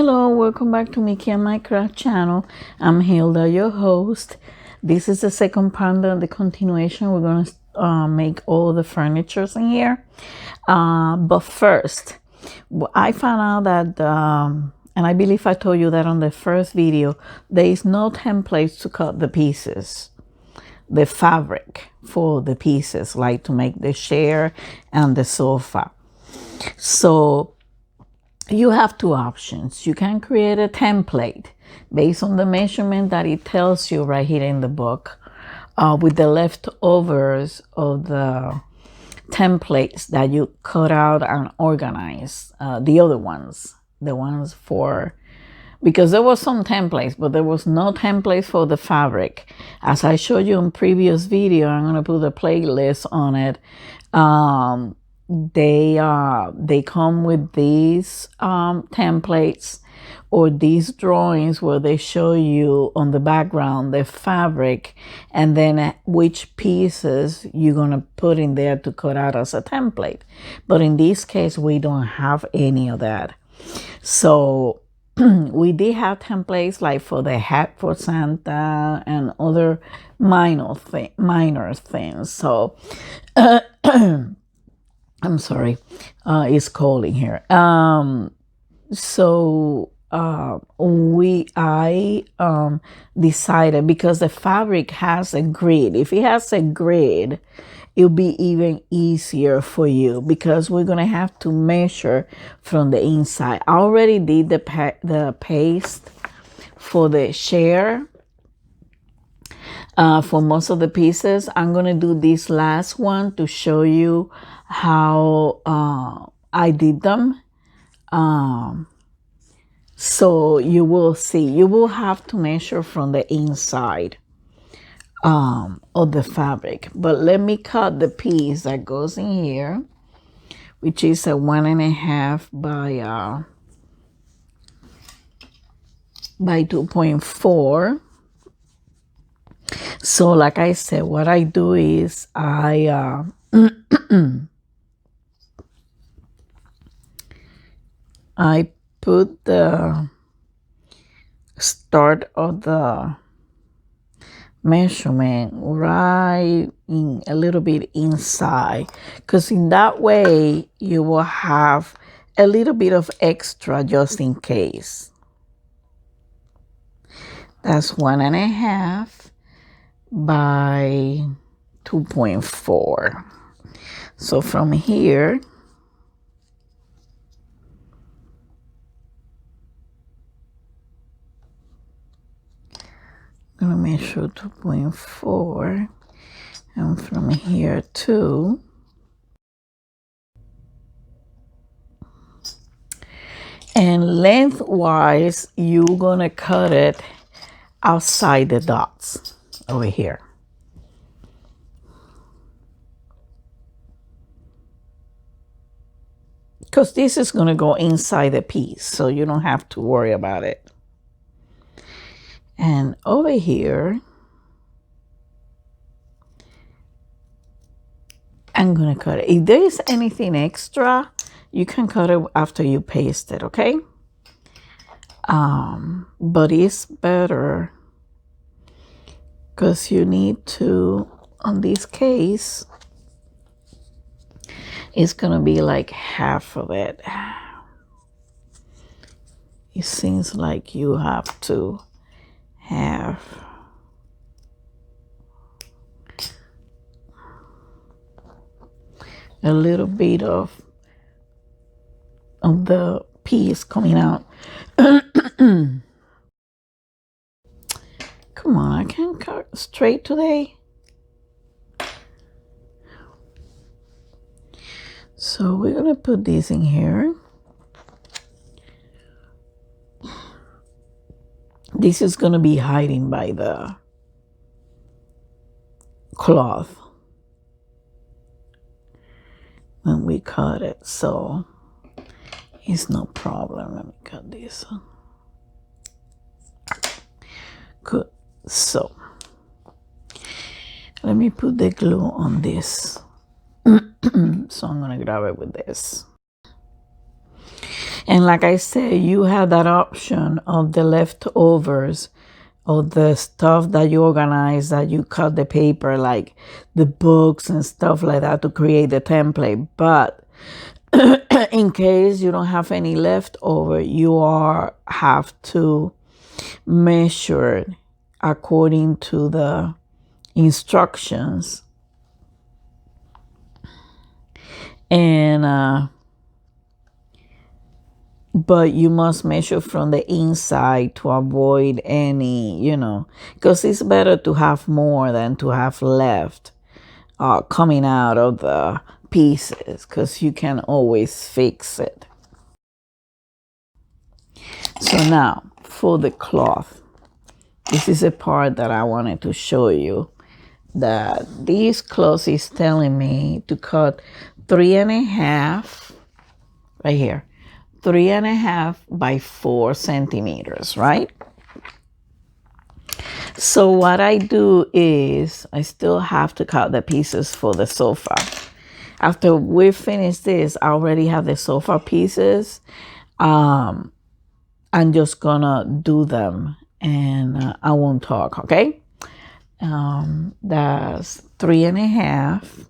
Hello, welcome back to Mickey and My Craft channel. I'm Hilda, your host. This is the second part of the continuation. We're going to make all the furnitures in here. But first, I found out that, and I believe I told you that on the first video, there is no templates to cut the pieces, the fabric for the pieces, like to make the chair and the sofa. So you have two options. You can create a template based on the measurement that it tells you right here in the book, with the leftovers of the templates that you cut out and organize. The other ones, the ones for, because there was some templates, but there was no templates for the fabric. As I showed you in previous video, I'm going to put a playlist on it. They come with these templates or these drawings where they show you on the background the fabric and then which pieces you're going to put in there to cut out as a template. But in this case, we don't have any of that. So we did have templates like for the hat for Santa and other minor things. So I'm sorry, it's cold in here. I decided, because the fabric has a grid. If it has a grid, it'll be even easier for you because we're gonna have to measure from the inside. I already did the paste for the chair. For most of the pieces, I'm gonna do this last one to show you how I did them. So you will see, you will have to measure from the inside of the fabric. But let me cut the piece that goes in here, which is a 1.5 by 2.4. So like I said, what I do is I I put the start of the measurement right in a little bit inside, because in that way you will have a little bit of extra just in case. That's 1.5 by 2.4. So from here, I'm going to measure 2.4, and from here too. And lengthwise, you're going to cut it outside the dots over here. Because this is going to go inside the piece, so you don't have to worry about it. And over here, I'm going to cut it. If there is anything extra, you can cut it after you paste it, okay? But it's better because you need to, on this case, it's going to be like half of it. It seems like you have to have a little bit of the piece coming out. Come on, I can't cut straight today. So we're gonna put this in here. This is gonna be hiding by the cloth when we cut it, so it's no problem. Let me cut this one. Good. So let me put the glue on this. So I'm gonna grab it with this. And like I said, you have that option of the leftovers of the stuff that you organize, that you cut the paper, like the books and stuff like that, to create the template. But in case you don't have any leftover, have to measure according to the instructions. And but you must measure from the inside to avoid any, because it's better to have more than to have left coming out of the pieces, because you can always fix it. So now for the cloth, this is a part that I wanted to show you, that this cloth is telling me to cut 3.5 right here, 3.5 by 4 centimeters, right? So what I do is I still have to cut the pieces for the sofa. After we finish this, I already have the sofa pieces. I'm just gonna do them, and I won't talk, okay? That's 3.5.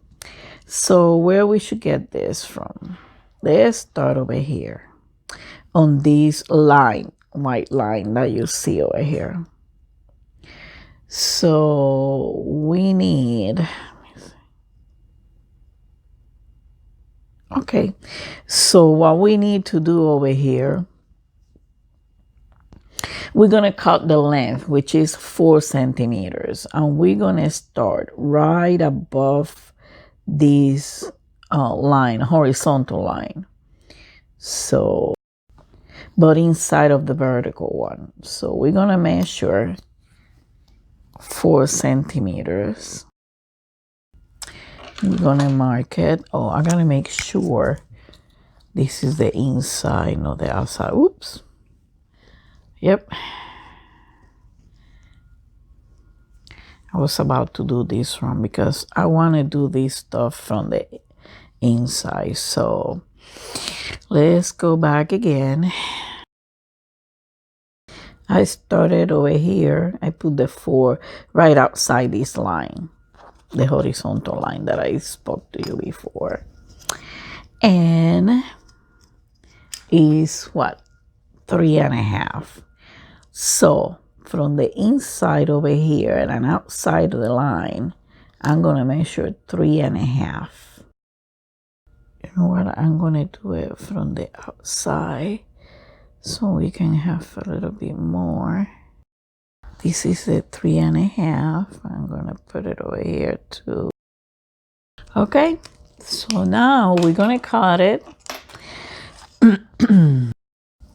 So where we should get this from? Let's start over here on this line, white line that you see over here. So we need, okay, so what we need to do over here, we're going to cut the length, which is 4 centimeters, and we're going to start right above this line, horizontal line. So, but inside of the vertical one. So we're going to measure 4 centimeters. We're going to mark it. Oh, I got to make sure this is the inside, not the outside. Oops. Yep. I was about to do this wrong because I want to do this stuff from the inside. So let's go back again. I started over here. I put the 4 right outside this line, the horizontal line that I spoke to you before. And is what? 3.5. So from the inside over here and outside of the line, I'm going to measure 3.5. You know what? I'm going to do it from the outside so we can have a little bit more. This is the 3.5. I'm going to put it over here too. Okay. So now we're going to cut it.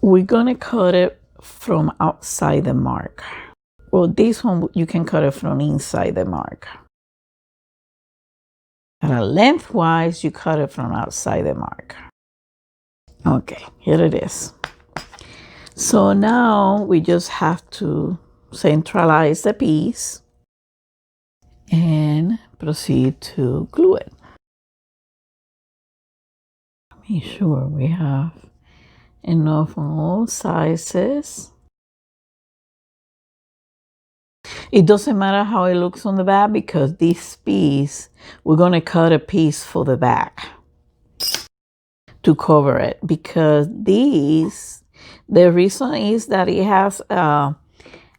We're going to cut it from outside the mark. Well, this one, you can cut it from inside the mark. And lengthwise, you cut it from outside the mark. Okay, here it is. So now we just have to centralize the piece and proceed to glue it. Make sure we have enough on all sizes. It doesn't matter how it looks on the back, because this piece, we're going to cut a piece for the back to cover it, because the reason is that it has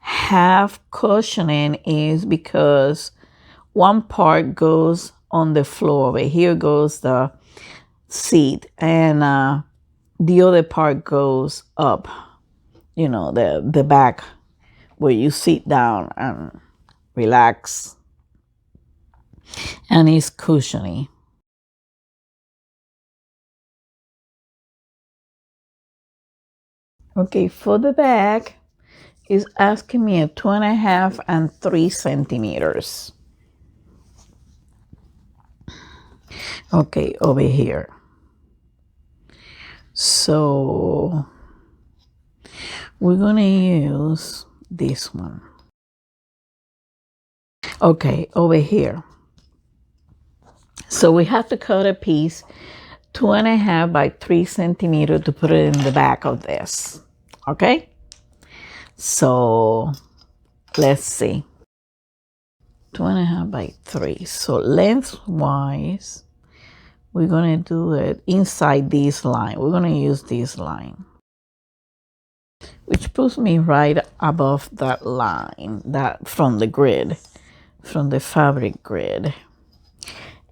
half cushioning is because one part goes on the floor. Over here goes the seat, and the other part goes up, the back where you sit down and relax, and it's cushiony. Okay, for the back, is asking me a 2.5 and 3 centimeters. Okay, over here. So we're gonna use this one. Okay, over here. So we have to cut a piece 2.5 by 3 centimeters to put it in the back of this. Okay, so let's see. 2.5 by 3. So lengthwise, we're gonna do it inside this line. We're gonna use this line, which puts me right above that line, that from the grid, from the fabric grid.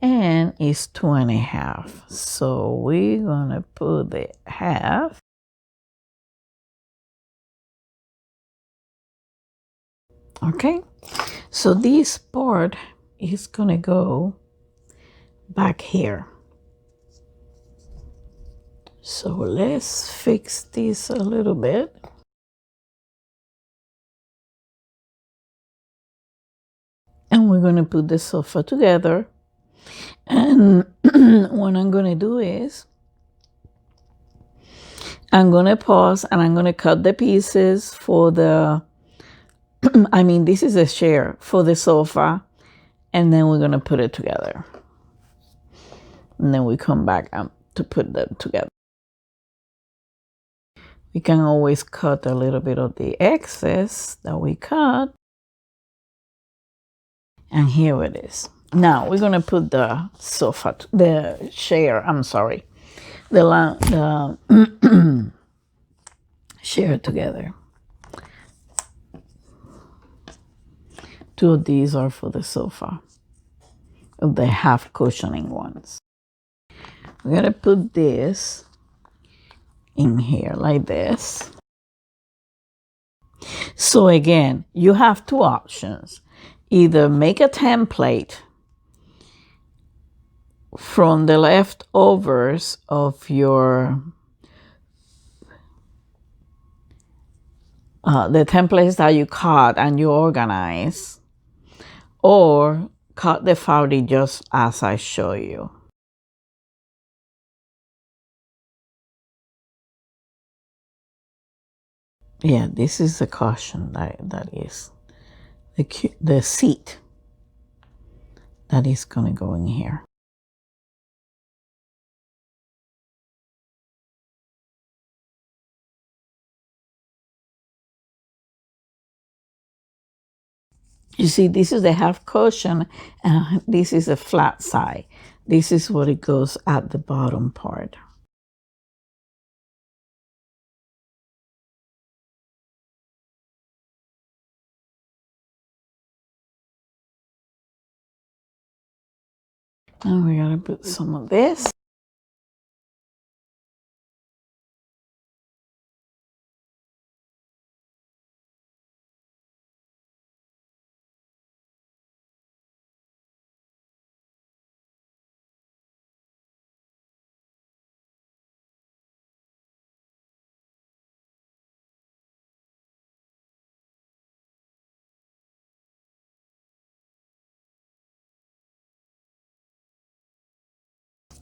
And it's 2.5. So we're gonna put the half. Okay, so this part is gonna go back here. So let's fix this a little bit. And we're gonna put the sofa together. And what I'm gonna do is I'm gonna pause and I'm gonna cut the pieces for the I mean, this is a chair for the sofa, and then we're gonna put it together. And then we come back to put them together. We can always cut a little bit of the excess that we cut. And here it is. Now we're gonna put the sofa, the chair, I'm sorry, the chair together. 2 of these are for the sofa, of the half cushioning ones. We're gonna put this in here like this. So again, you have 2 options. Either make a template from the leftovers of your the templates that you cut and you organize, or cut the fabric just as I show you. Yeah, this is the cushion that is the seat that is gonna go in here. You see, this is the half cushion, and this is a flat side. This is what it goes at the bottom part. And we gotta put some of this.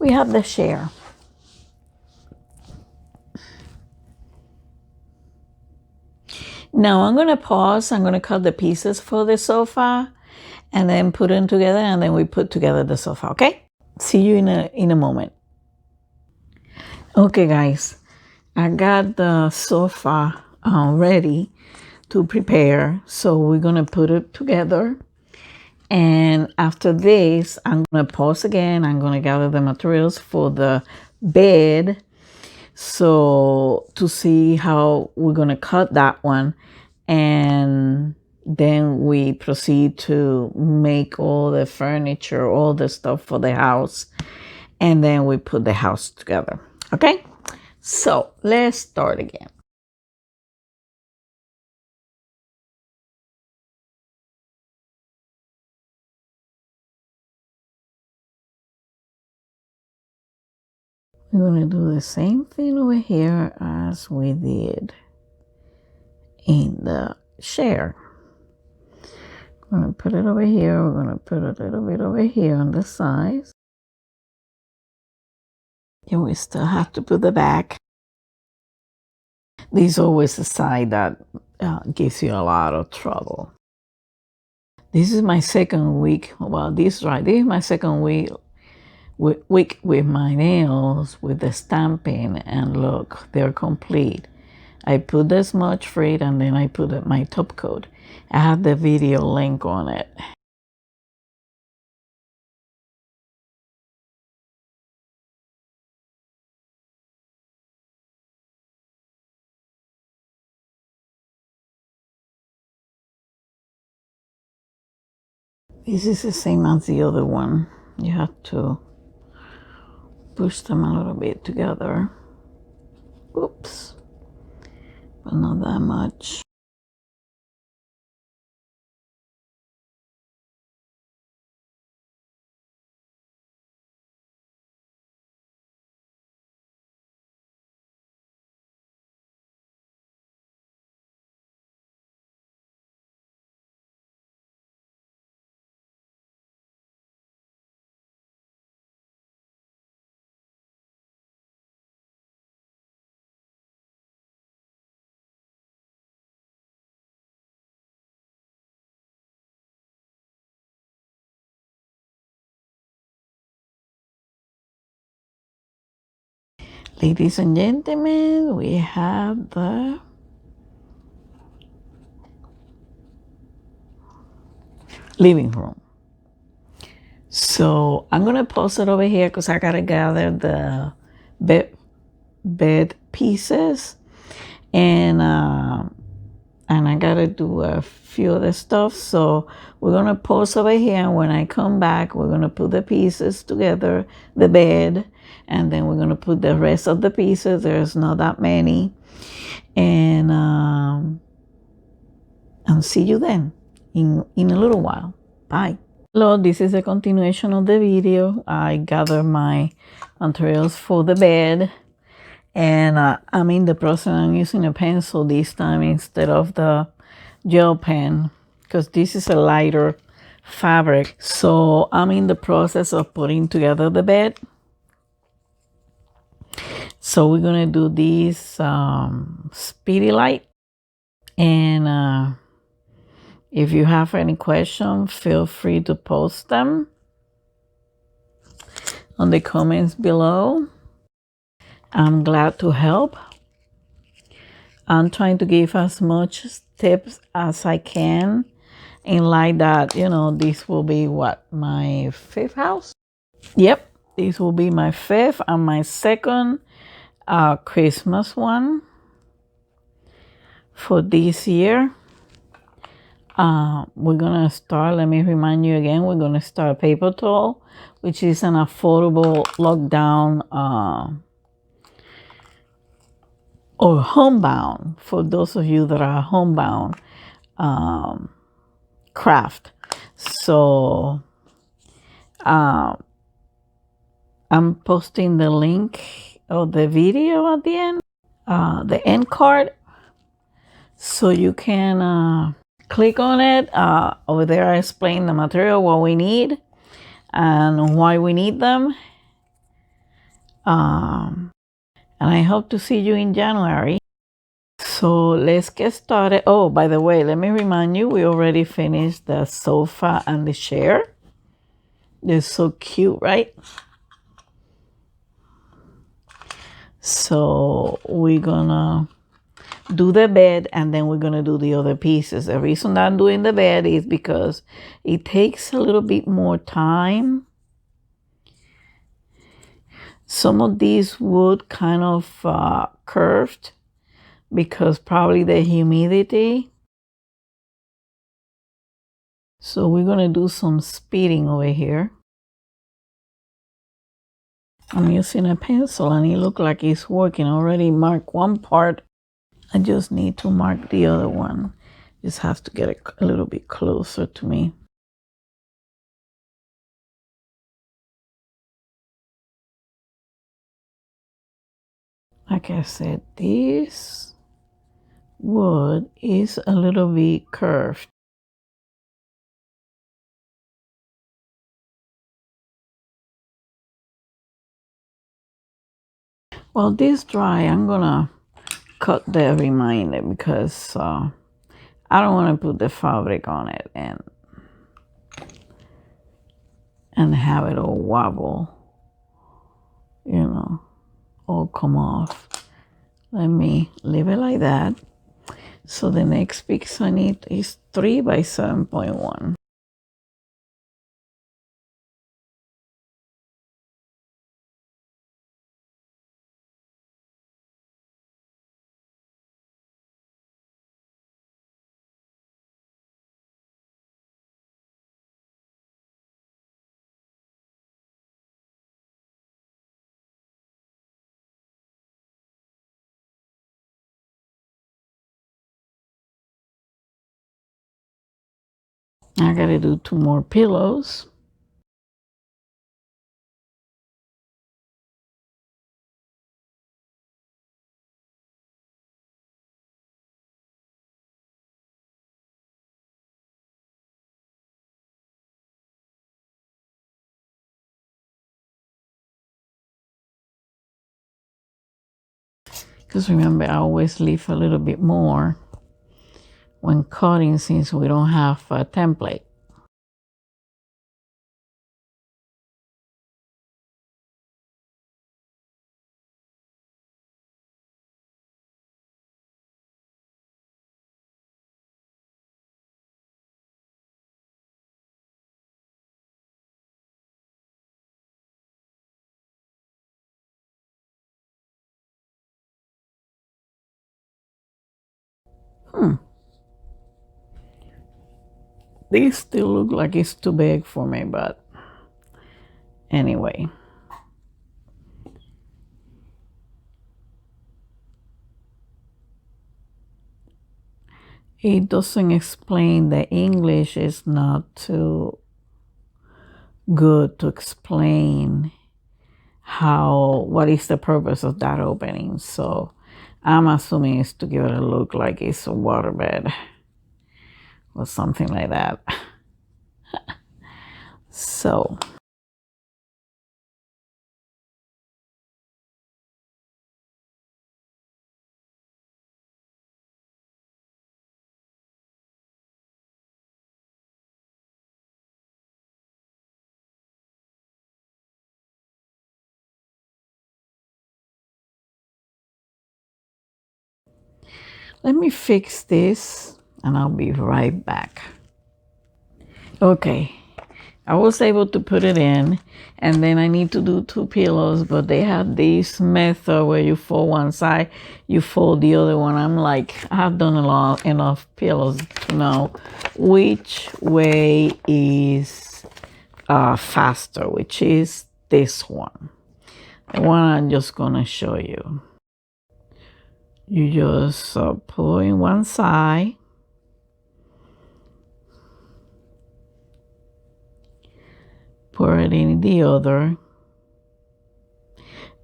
We have the chair. Now I'm gonna pause. I'm gonna cut the pieces for the sofa and then put them together, and then we put together the sofa, okay? See you in a moment. Okay guys, I got the sofa ready to prepare. So we're gonna put it together. And after this, I'm gonna pause again. I'm gonna gather the materials for the bed. So to see how we're gonna cut that one. And then we proceed to make all the furniture, all the stuff for the house. And then we put the house together, okay? So let's start again. We're going to do the same thing over here as we did in the chair. We're going to put it over here. We're going to put a little bit over here on the sides. And we still have to put the back. This is always the side that gives you a lot of trouble. This is my second week. Well, this is my second week with my nails, with the stamping, and look, they're complete. I put the smudge free and then I put my top coat. I have the video link on it. This is the same as the other one. You have to push them a little bit together. Oops, but not that much. Ladies and gentlemen, we have the living room. So I'm gonna post it over here because I gotta gather the bed pieces, and I gotta do a few other stuff. So we're gonna post over here, and when I come back, we're gonna put the pieces together, the bed, and then we're gonna put the rest of the pieces. There's not that many, and see you then in a little while. Bye. Hello, this is a continuation of the video. I gather my materials for the bed, and I'm in the process. I'm using a pencil this time instead of the gel pen because this is a lighter fabric. So I'm in the process of putting together the bed. So we're gonna do this speedy light, and if you have any questions, feel free to post them on the comments below. I'm glad to help. I'm trying to give as much tips as I can, and like that, you know, this will be what, my 5th house? Yep, this will be my 5th and my 2nd Christmas one for this year. We're gonna start, let me remind you again, we're gonna start paper towel, which is an affordable lockdown or homebound, for those of you that are homebound, craft. So I'm posting the link of the video at the end, the end card, so you can click on it. Over there I explain the material, what we need and why we need them, and I hope to see you in January. So let's get started. Oh, by the way, let me remind you, we already finished the sofa and the chair. They're so cute, right? So we're gonna do the bed, and then we're gonna do the other pieces. The reason that I'm doing the bed is because it takes a little bit more time. Some of these wood kind of curved because probably the humidity. So we're gonna do some speeding over here. I'm using a pencil and it looks like it's working. I already marked one part. I just need to mark the other one. Just have to get a little bit closer to me. Like I said, this wood is a little bit curved. While this dry, I'm gonna cut the remainder because I don't want to put the fabric on it and have it all wobble. all come off. Let me leave it like that. So the next piece I need is 3 by 7.1. I gotta do 2 more pillows. Because remember, I always leave a little bit more when cutting since we don't have a template. These still look like it's too big for me, but anyway. It doesn't explain, the English is not too good to explain what is the purpose of that opening. So I'm assuming it's to give it a look like it's a waterbed or something like that. So let me fix this and I'll be right back. Okay, I was able to put it in, and then I need to do 2 pillows, but they have this method where you fold one side, you fold the other one. I'm like, I've done enough pillows to know which way is faster, which is this one. The one I'm just gonna show you. You just pull in one side, pour it in the other.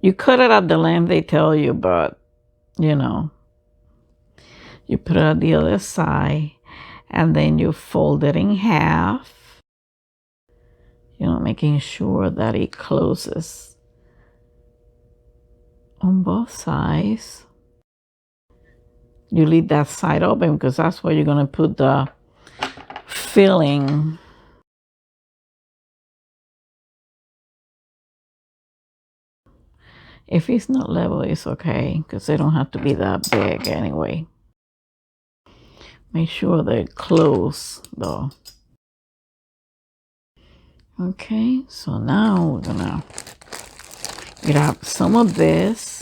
You cut it at the length they tell you, but you know, you put it at the other side and then you fold it in half, you know, making sure that it closes on both sides. You leave that side open because that's where you're going to put the filling. If it's not level, it's okay because they don't have to be that big anyway. Make sure they're close though. Okay, so now we're gonna grab some of this,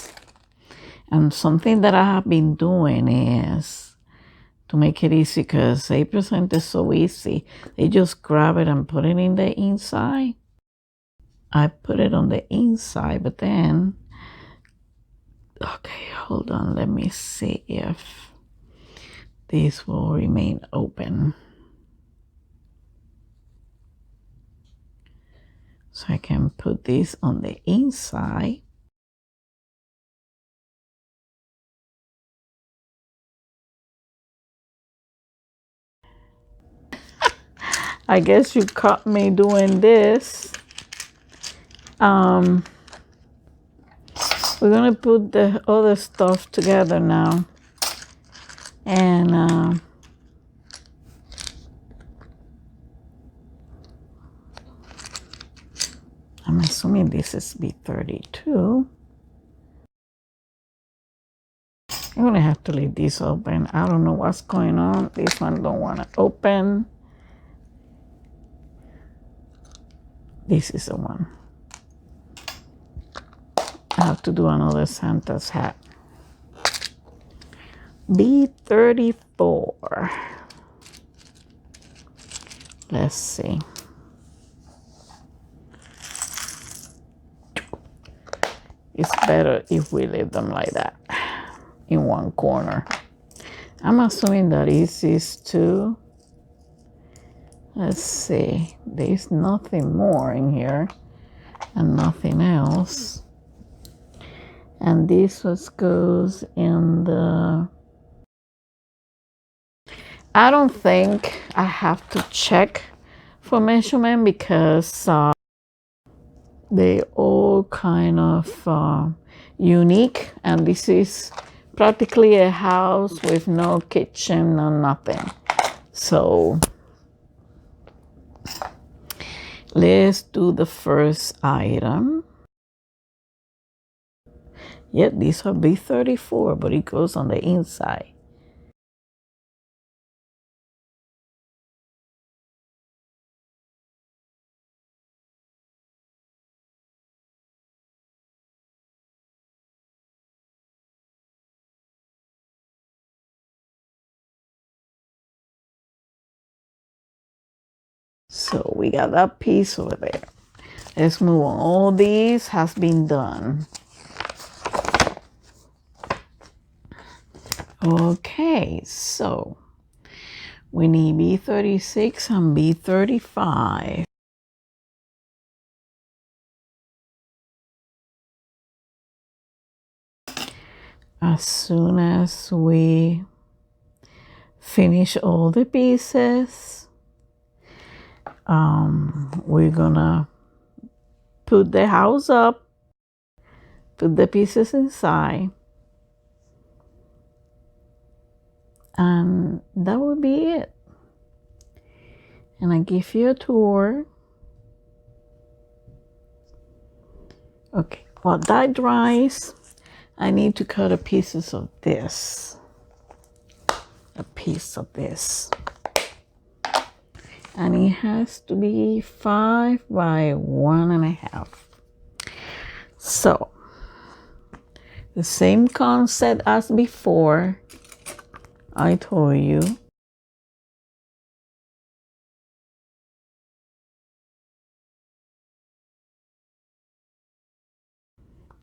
and something that I have been doing is to make it easy, because 8% is so easy. They just grab it and put it in the inside. I put it on the inside, but then, okay, hold on, let me see if this will remain open. So I can put this on the inside. I guess you caught me doing this. We're gonna put the other stuff together now. And I'm assuming this is B32. I'm gonna have to leave this open. I don't know what's going on. This one don't want to open. This is the one. I have to do another Santa's hat. B34. Let's see. It's better if we leave them like that in one corner. I'm assuming that this is too. Let's see. There's nothing more in here and nothing else. And this was goes in the. I don't think I have to check for measurement because they all kind of unique, and this is practically a house with no kitchen or nothing. So let's do the first item. Yep, these are B34, but it goes on the inside. So we got that piece over there. Let's move on. All these has been done. Okay, so we need B36 and B35. As soon as we finish all the pieces, we're gonna put the house up, put the pieces inside, and that will be it. And I give you a tour. Okay, while that dries, I need to cut a pieces of this. A piece of this. And it has to be 5 by 1.5. So, the same concept as before, I told you.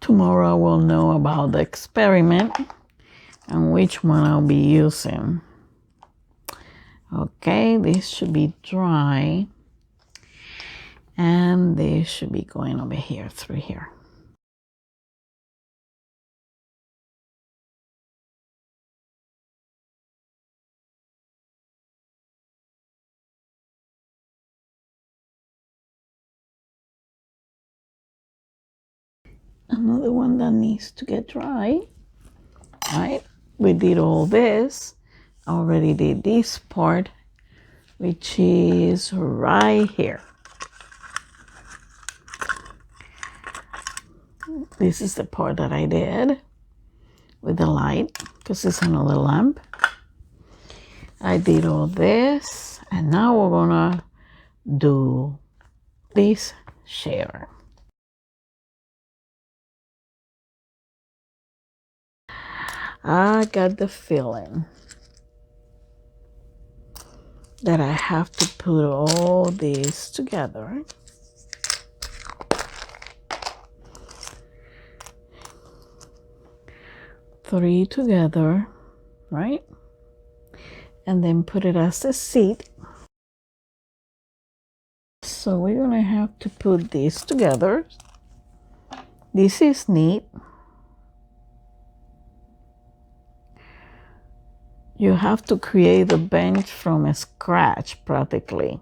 Tomorrow I will know about the experiment and which one I'll be using. Okay, this should be dry. And this should be going over here, through here. Another one that needs to get dry. Right? We did all this. I already did this part, which is right here. This is the part that I did with the light, because it's another lamp. I did all this, and now we're gonna do this chair. I got the feeling that I have to put all this together. Three together, right? And then put it as a seat. So we're gonna have to put this together. This is neat. You have to create the bench from scratch practically.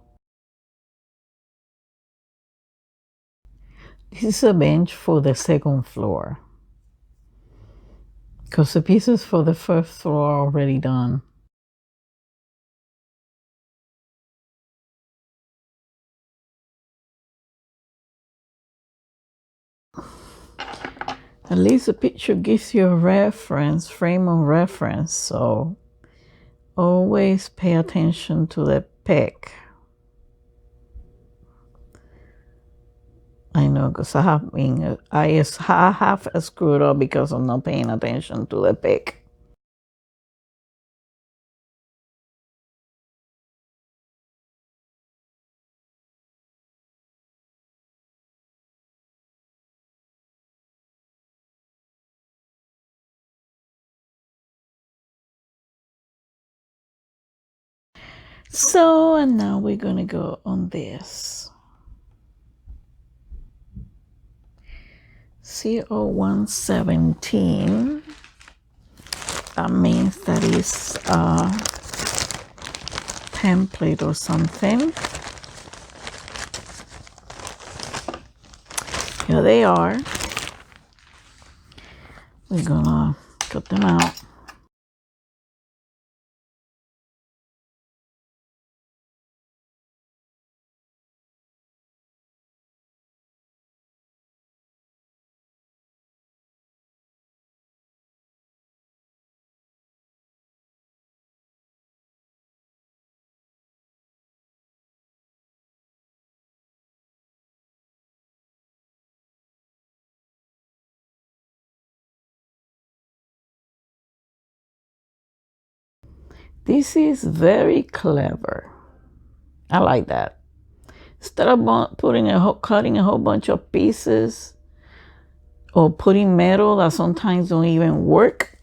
This is a bench for the second floor, because the pieces for the first floor are already done. At least the picture gives you a reference, frame of reference. So always pay attention to the pic. I know, because I have screwed up because of not paying attention to the pic. So, and now we're going to go on this. CO117. That means that is a template or something. Here they are. We're gonna cut them out. This is very clever. I like that. Instead of cutting a whole bunch of pieces or putting metal that sometimes don't even work,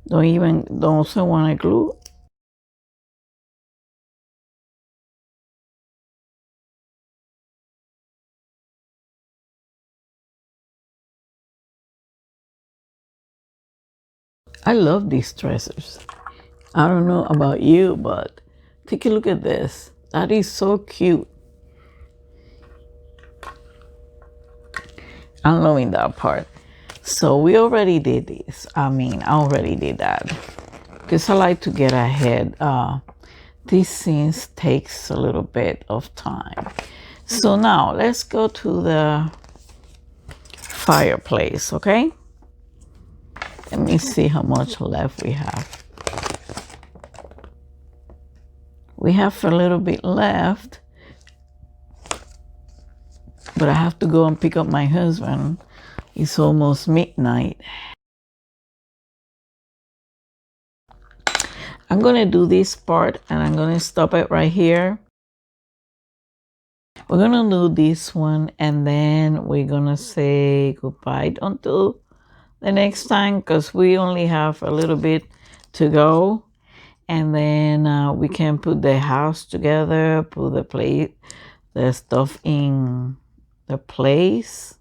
don't also want to glue. I love these dressers. I don't know about you, but take a look at this. That is so cute. I'm loving that part. So we already did this. I already did that. Because I like to get ahead. These scenes takes a little bit of time. So now let's go to the fireplace, okay? Let me see how much left we have. We have a little bit left, but I have to go and pick up my husband. It's almost midnight. I'm gonna do this part and I'm gonna stop it right here. We're gonna do this one and then we're gonna say goodbye until the next time, because we only have a little bit to go, and then we can put the house together, put the stuff in the place,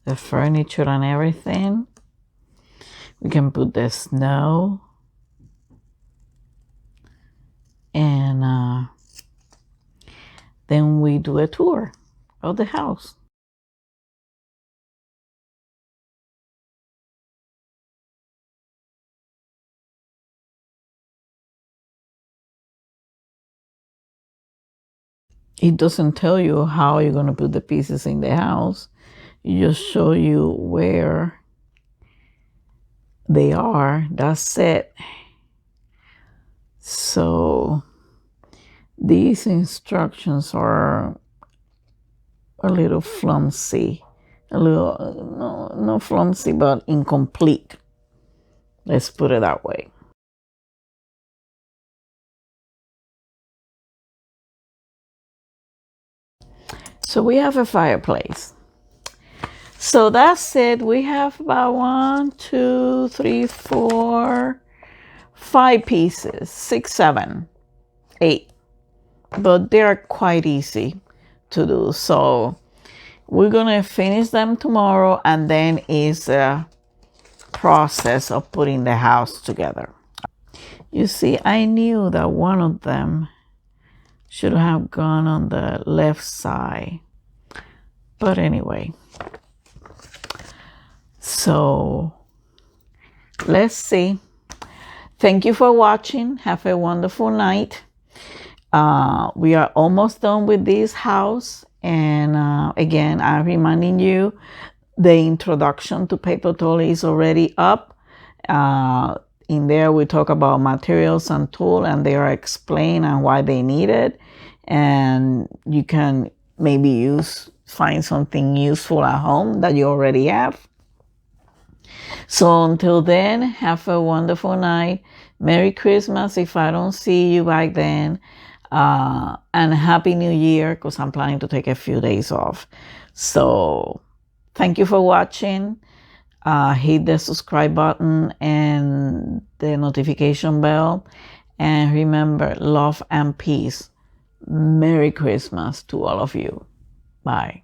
the furniture and everything. We can put the snow, and then we do a tour of the house. It doesn't tell you how you're going to put the pieces in the house. It just show you where they are. That's it. So these instructions are a little flimsy. A little, no flimsy, but incomplete. Let's put it that way. So we have a fireplace. So that's it. We have about 1, 2, 3, 4, 5 pieces, 6, 7, 8. But they're quite easy to do. So we're gonna finish them tomorrow, and then is the process of putting the house together. You see, I knew that one of them should have gone on the left side. But anyway, so let's see. Thank you for watching. Have a wonderful night. We are almost done with this house, And again, I'm reminding you, the introduction to paper toll is already up. In there, we talk about materials and tool, and they are explained and why they need it. And you can maybe find something useful at home that you already have. So until then, have a wonderful night. Merry Christmas if I don't see you back then. And Happy New Year, because I'm planning to take a few days off. So thank you for watching. Hit the subscribe button and the notification bell. And remember, love and peace. Merry Christmas to all of you. Bye.